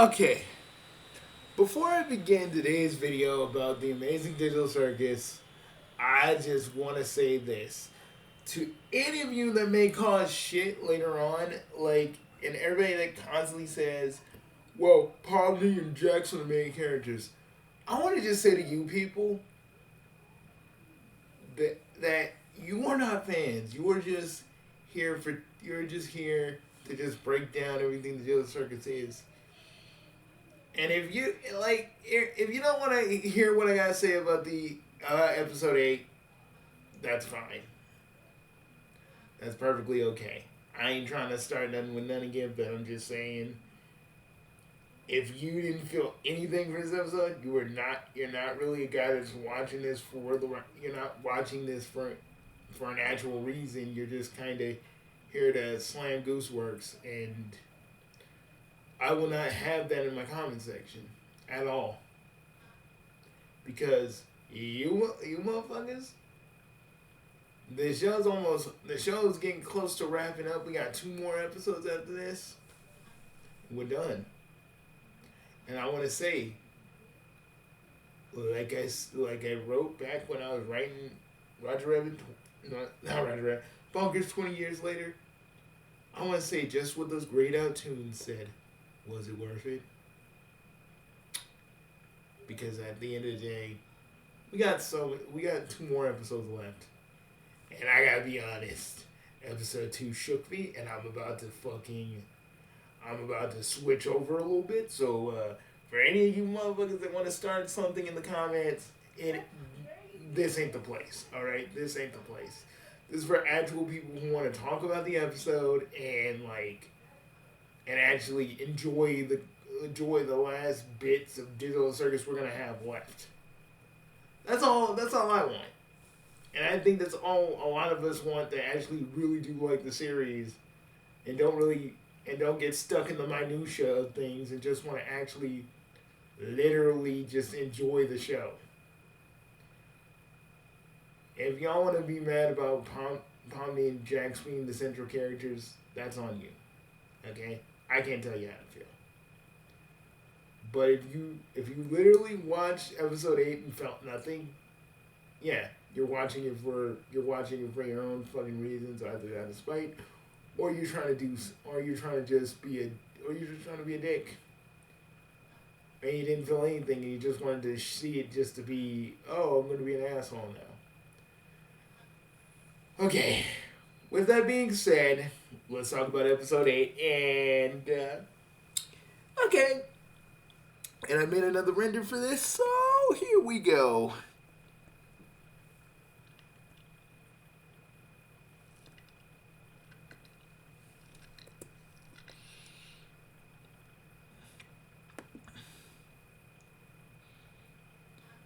Okay, before I begin today's video about the Amazing Digital Circus, I just want to say this. To any of you that may cause shit later on, and everybody that constantly says, well, Polly and Jackson are main characters, I want to just say to you people that you are not fans. You're just here to just break down everything the Digital Circus is. And if you don't want to hear what I gotta say about the episode 8, that's fine. That's perfectly okay. I ain't trying to start nothing with none again, but I'm just saying, if you didn't feel anything for this episode, you're not really a guy that's watching this you're not watching this for an actual reason. You're just kind of here to slam Gooseworks, and I will not have that in my comment section at all. Because you motherfuckers, the show's getting close to wrapping up. We got 2 more episodes after this. We're done. And I want to say, like I wrote back when I was writing Roger Rabbit, not Roger Rabbit, Bonkers 20 years later, I want to say just what those grayed out tunes said. Was it worth it? Because at the end of the day, we got 2 more episodes left. And I gotta be honest, episode 2 shook me, and I'm about to switch over a little bit. So for any of you motherfuckers that want to start something in the comments, this ain't the place. All right, this ain't the place. This is for actual people who want to talk about the episode and actually enjoy the last bits of Digital Circus we're gonna have left. That's all I want. And I think that's all a lot of us want, that actually really do like the series and don't get stuck in the minutia of things and just want to actually literally just enjoy the show. If y'all want to be mad about Pomni and Jax being the central characters, that's on you. Okay? I can't tell you how to feel. But if you literally watched episode 8 and felt nothing, yeah, you're watching it for your own fucking reasons, either out of spite, or you're trying to be a dick. And you didn't feel anything, and you just wanted to see it just to be, oh, I'm going to be an asshole now. Okay, with that being said, let's talk about episode 8, and, okay. And I made another render for this, so here we go.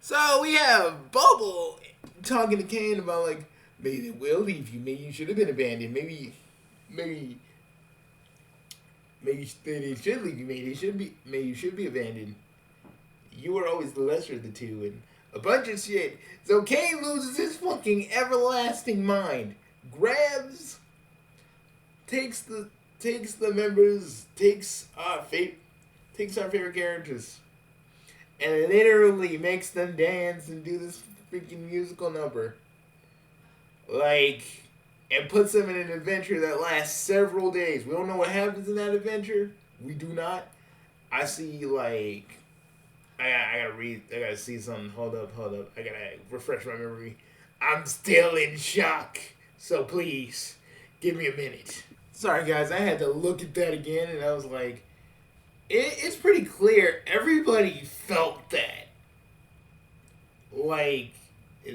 So we have Bubble talking to Caine about, like, maybe they will leave you. Maybe you should have been abandoned. Maybe they should leave you. Maybe you should be abandoned. You were always the lesser of the two, and a bunch of shit. So Caine loses his fucking everlasting mind. Grabs, takes our favorite characters, and literally makes them dance and do this freaking musical number. And puts them in an adventure that lasts several days. We don't know what happens in that adventure. We do not. I see, I gotta see something. Hold up. I gotta refresh my memory. I'm still in shock. So please, give me a minute. Sorry guys, I had to look at that again, and I was like, it's pretty clear everybody felt that.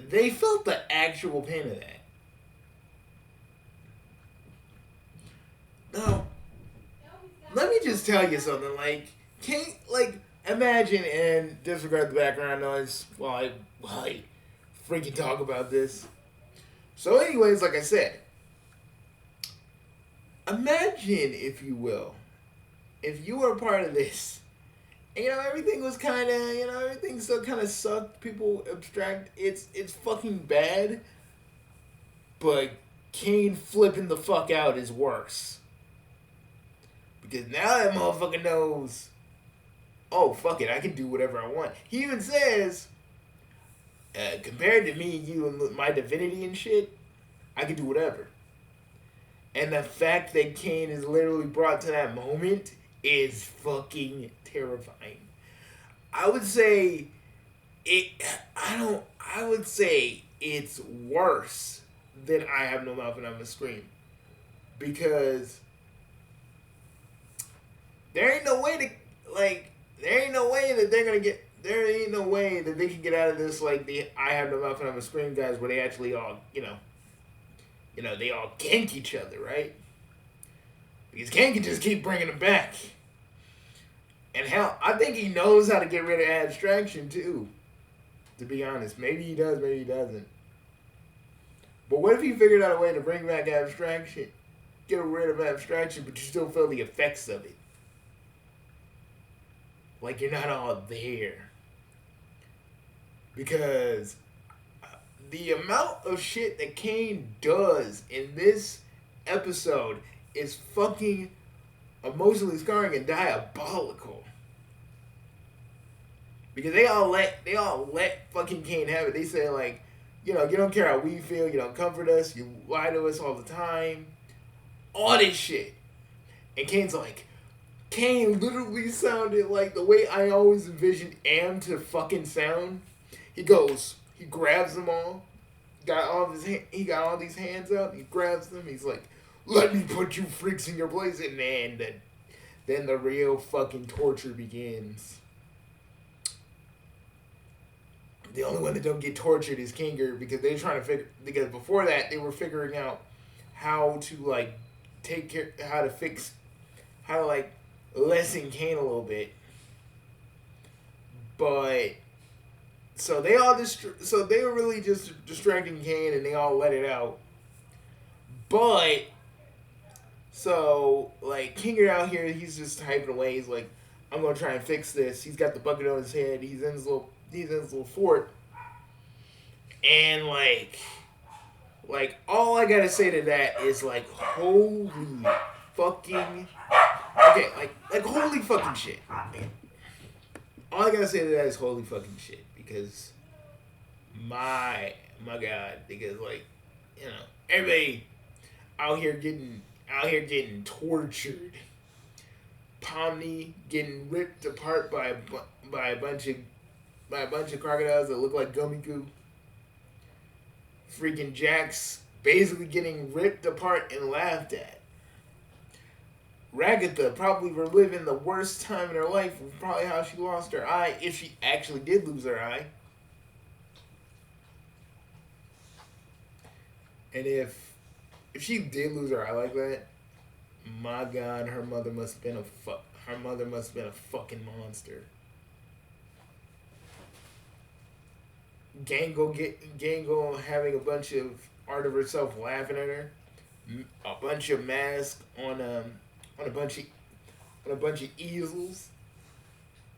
They felt the actual pain of that. No. Let me just tell you something, imagine, and disregard the background noise while I freaking talk about this. So anyways, like I said, imagine, if you will, if you were a part of this, and, everything was kind of, everything still kind of sucked, people abstract, it's fucking bad, but Caine flipping the fuck out is worse. Because now that motherfucker knows oh, fuck it, I can do whatever I want. He even says, compared to me, you, and my divinity and shit, I can do whatever. And the fact that Caine is literally brought to that moment is fucking terrifying. I would say I would say it's worse than I Have No Mouth and I'm a Scream. Because there ain't no way that they're gonna get, there ain't no way that they can get out of this like the I Have No Mouth and I'm a Scream guys, where they actually all, they all gank each other, right? Because Caine can just keep bringing them back. And hell, I think he knows how to get rid of abstraction too. To be honest, maybe he does, maybe he doesn't. But what if he figured out a way to bring back abstraction, get rid of abstraction, but you still feel the effects of it? Like you're not all there. Because the amount of shit that Caine does in this episode is fucking emotionally scarring and diabolical. Because they all let fucking Caine have it. They say like, you don't care how we feel, you don't comfort us, you lie to us all the time. All this shit. And Caine's like, Caine literally sounded like the way I always envisioned Am to fucking sound. He grabs them all. He got all these hands out. He grabs them. He's like, "Let me put you freaks in your place," and then the real fucking torture begins. The only one that don't get tortured is Kinger, because they're trying to figure. Because before that, they were figuring out how to like take care, how to like lessen Caine a little bit. But so they were really just distracting Caine, and they all let it out. But so like Kinger out here, he's just typing away. He's like, "I'm gonna try and fix this." He's got the bucket on his head. He's in his little fort, and like all I gotta say to that is like, holy fucking, okay, like holy fucking shit. All I gotta say to that is holy fucking shit, because my God, because like, everybody out here getting tortured. Pomni getting ripped apart by a bunch of crocodiles that look like gummy goo. Freaking Jax basically getting ripped apart and laughed at. Ragatha probably reliving the worst time in her life, probably how she lost her eye, if she actually did lose her eye. And if she did lose her eye like that, my God, her mother must have been a fucking monster. Gango having a bunch of art of herself laughing at her, a bunch of masks on a bunch of easels,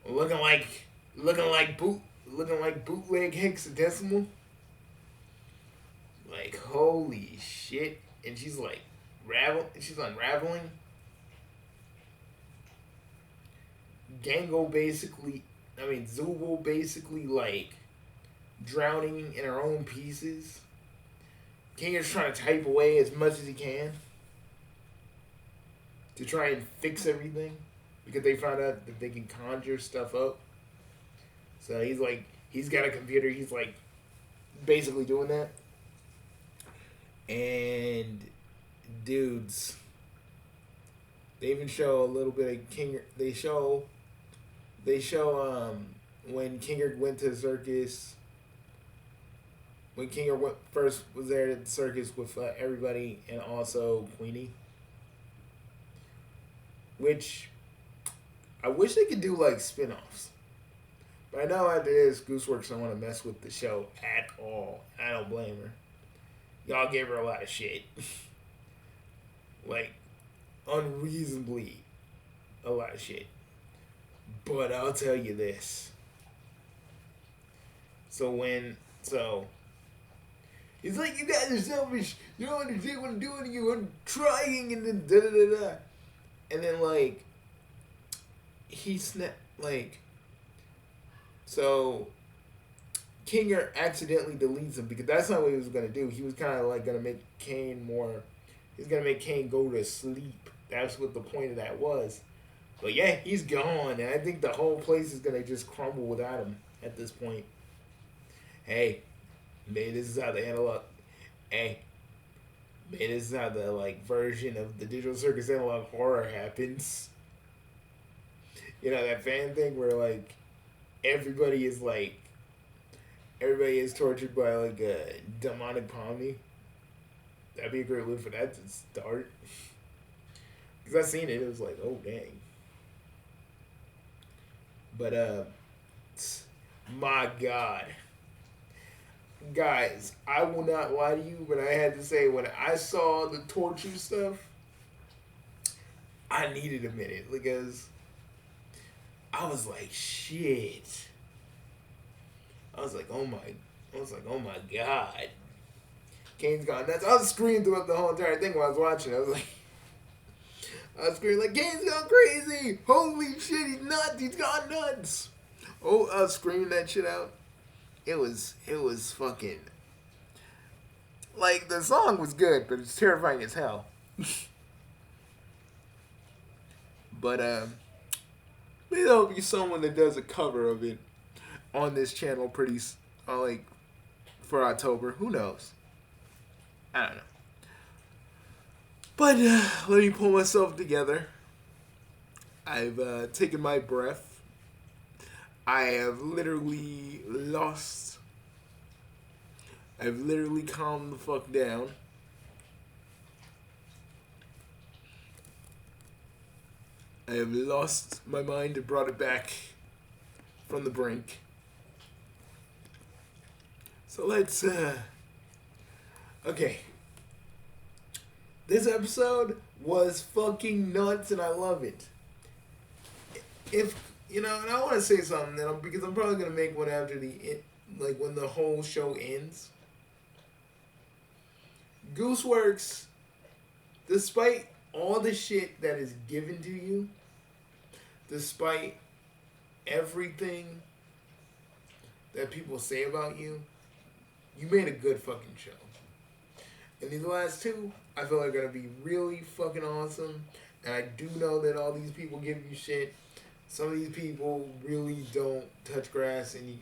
looking like bootleg hexadecimal. Like, holy shit. And she's like unraveling. Zubul basically like drowning in her own pieces. Kinger's trying to type away as much as he can to try and fix everything, because they found out that they can conjure stuff up. So he's got a computer, he's like basically doing that. And dudes, they even show a little bit of Kinger. They show when Kinger went to the circus. When Kinger first was there at the circus with everybody, and also Queenie. Which I wish they could do like spin-offs. But I know after this, Gooseworks don't want to mess with the show at all. I don't blame her. Y'all gave her a lot of shit. Like, unreasonably a lot of shit. But I'll tell you this. He's like, "You guys are selfish. You don't understand what I'm doing to you. I'm trying," and then da-da-da-da. And then, like, he snapped, like, So Kinger accidentally deletes him because that's not what he was gonna do. He was kind of like gonna make Caine more. He's gonna make Caine go to sleep. That's what the point of that was. But yeah, he's gone, and I think the whole place is gonna just crumble without him at this point. Hey, maybe this is how the analog. Hey, maybe this is how the like version of the Digital Circus analog horror happens. You know that fan thing where like everybody is like everybody is tortured by like a demonic pomni. That'd be a great way for that to start. Because I seen it, it was like, oh dang. But my God, guys, I will not lie to you, but I had to say when I saw the torture stuff, I needed a minute because I was like, shit. I was like, oh my God. Caine's gone nuts. I was screaming throughout the whole entire thing while I was watching. I was screaming like, Caine's gone crazy! Holy shit, he's nuts! He's gone nuts! Oh, I was screaming that shit out. It was fucking like the song was good, but it's terrifying as hell. But maybe there'll be someone that does a cover of it on this channel pretty like for October. Who knows? I don't know. But let me pull myself together. I've taken my breath. I have literally lost. I've literally calmed the fuck down. I have lost my mind and brought it back from the brink. So let's, okay. This episode was fucking nuts and I love it. If, you know, and I want to say something because I'm probably going to make one after like when the whole show ends. Gooseworks, despite all the shit that is given to you, despite everything that people say about you, you made a good fucking show. And these last two, I feel like are going to be really fucking awesome. And I do know that all these people give you shit. Some of these people really don't touch grass, and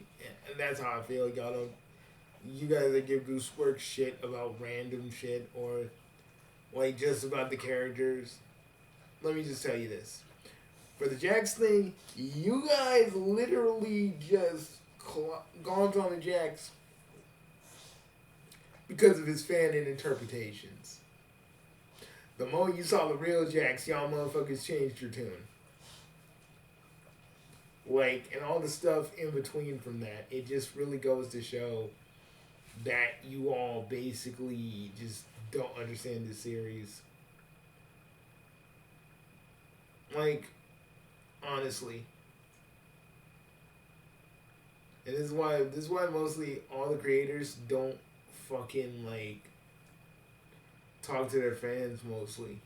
that's how I feel. Y'all don't. You guys that give Gooseworks shit about random shit or like just about the characters. Let me just tell you this: for the Jax thing, you guys literally just gone on the Jax because of his fan interpretations. The moment you saw the real Jax, y'all motherfuckers changed your tune. Like, and all the stuff in between from that, it just really goes to show that you all basically just don't understand the series. Like, honestly. And this is why mostly all the creators don't fucking, like, talk to their fans mostly.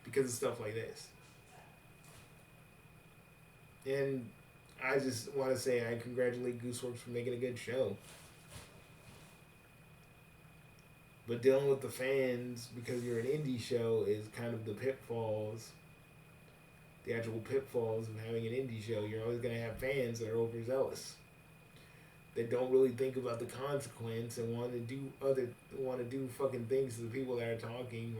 Because of stuff like this. And I just want to say I congratulate Gooseworks for making a good show. But dealing with the fans because you're an indie show is kind of the pitfalls. The actual pitfalls of having an indie show. You're always going to have fans that are overzealous. That don't really think about the consequence and want to do fucking things to the people that are talking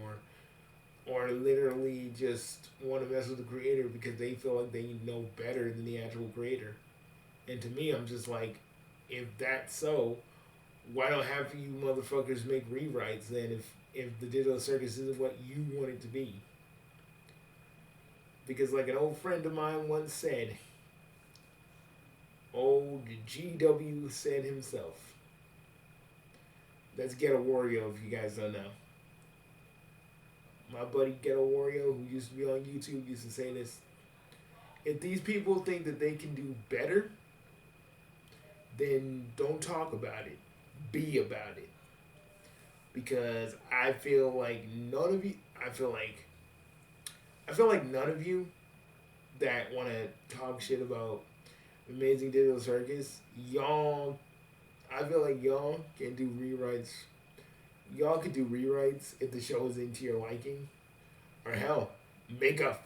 or literally just want to mess with the creator because they feel like they know better than the actual creator. And to me, I'm just like, if that's so, why don't half of you motherfuckers make rewrites then if the Digital Circus isn't what you want it to be? Because like an old friend of mine once said, old GW said himself, that's Ghetto Wario if you guys don't know. My buddy Ghetto Wario, who used to be on YouTube, used to say this. If these people think that they can do better, then don't talk about it. Be about it. Because I feel like none of you that want to talk shit about Amazing Digital Circus, y'all, I feel like y'all can do rewrites. Y'all could do rewrites if the show is into your liking. Or hell, make an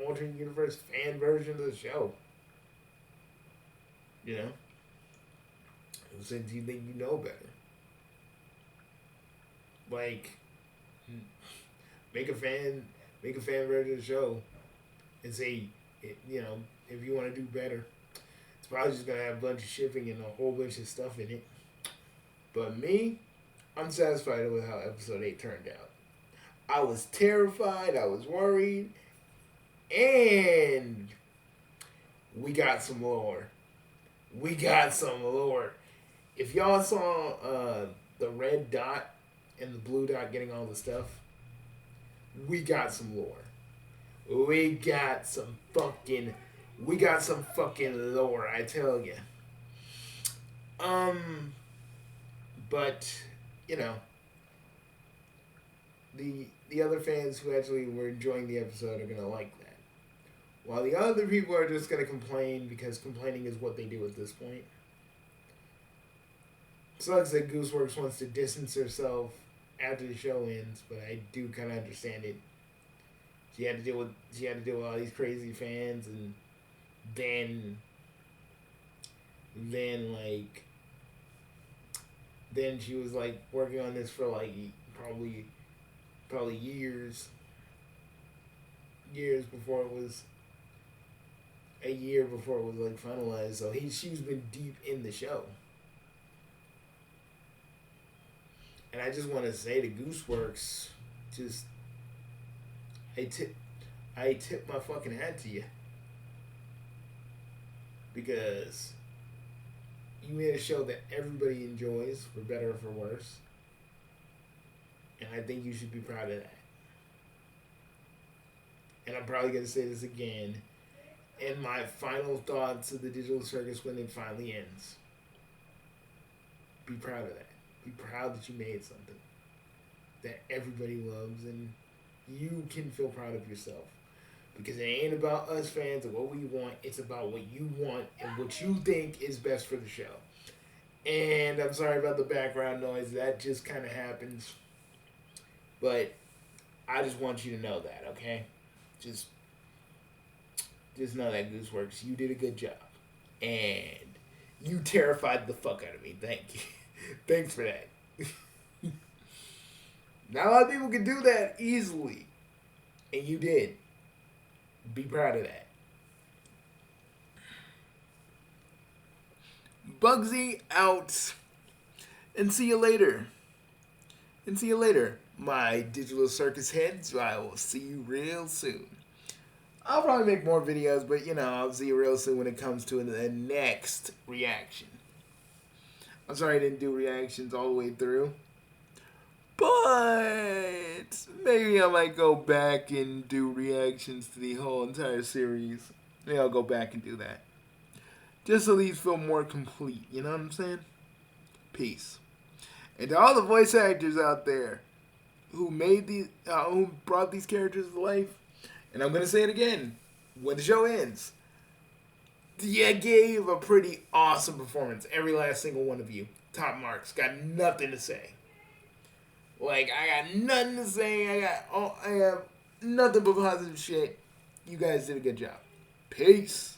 alternate universe fan version of the show. You know? Since you think you know better. Like, make a fan version of the show and say, you know, if you want to do better. It's probably just gonna have a bunch of shipping and a whole bunch of stuff in it. But me, I'm satisfied with how episode 8 turned out. I was terrified, I was worried, and we got some lore. We got some lore. If y'all saw the red dot and the blue dot getting all the stuff, we got some lore. We got some fucking lore, I tell you. But you know, the other fans who actually were enjoying the episode are gonna like that, while the other people are just gonna complain because complaining is what they do at this point. Sucks that Gooseworks wants to distance herself after the show ends, but I do kind of understand it. She had to deal with all these crazy fans, and then she was like working on this for like probably years before it was a year before it was like finalized. So she's been deep in the show. And I just want to say to Gooseworks, just I tip my fucking hat to you, because you made a show that everybody enjoys, for better or for worse, and I think you should be proud of that. And I'm probably gonna say this again in my final thoughts of the Digital Circus when it finally ends. Be proud of that. Be proud that you made something that everybody loves, and you can feel proud of yourself. Because it ain't about us fans and what we want. It's about what you want and what you think is best for the show. And I'm sorry about the background noise. That just kind of happens. But I just want you to know that, okay? Just know that, Gooseworks. You did a good job. And you terrified the fuck out of me. Thank you. Thanks for that. Not a lot of people can do that easily. And you did. Be proud of that. Bugsy out. And see you later. My Digital Circus heads. I will see you real soon. I'll probably make more videos, but you know, I'll see you real soon when it comes to the next reaction. I'm sorry I didn't do reactions all the way through. But maybe I might go back and do reactions to the whole entire series. Maybe I'll go back and do that. Just so these feel more complete, you know what I'm saying? Peace. And to all the voice actors out there who who brought these characters to life, and I'm gonna say it again, when the show ends, you gave a pretty awesome performance. Every last single one of you. Top marks. Got nothing to say. Like, I got nothing to say. I have nothing but positive shit. You guys did a good job. Peace.